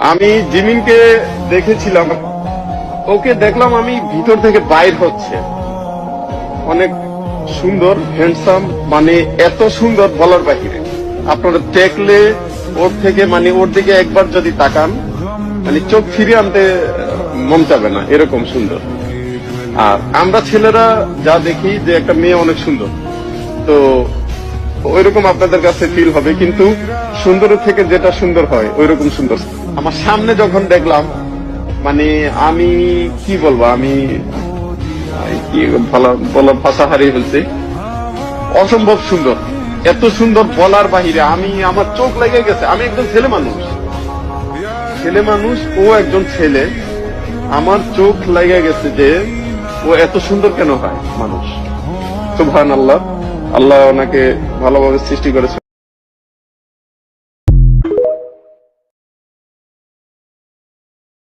আমি জিমিনকে দেখেছিলাম, ওকে দেখলাম আমি ভিতর থেকে বাইর হচ্ছে, অনেক সুন্দর হ্যান্ডসাম, মানে এত সুন্দর বলার বাহিরে। আপনারা দেখলে ওর থেকে, মানে ওর দিকে একবার যদি তাকান, মানে চোখ ফিরে আনতে মন চাবে না, এরকম সুন্দর। আর আমরা ছেলেরা যা দেখি যে একটা মেয়ে অনেক সুন্দর, তো ওইরকম আপনাদের কাছে ফিল হবে, কিন্তু সুন্দরের থেকে যেটা সুন্দর হয় ওইরকম সুন্দর আমার সামনে যখন দেখলাম, মানে আমি কি বলবো, আমি কি বলার ভাষা হারিয়ে ফেলছি। অসম্ভব সুন্দর, এত সুন্দর বলার বাহিরে। আমার চোখ লেগে গেছে। আমি একজন ছেলে মানুষ, ও একজন ছেলে, আমার চোখ লেগে গেছে যে ও এত সুন্দর কেন হয় মানুষ। সুবহানাল্লাহ, আল্লাহ ওনাকে ভালোভাবে সৃষ্টি করেছে।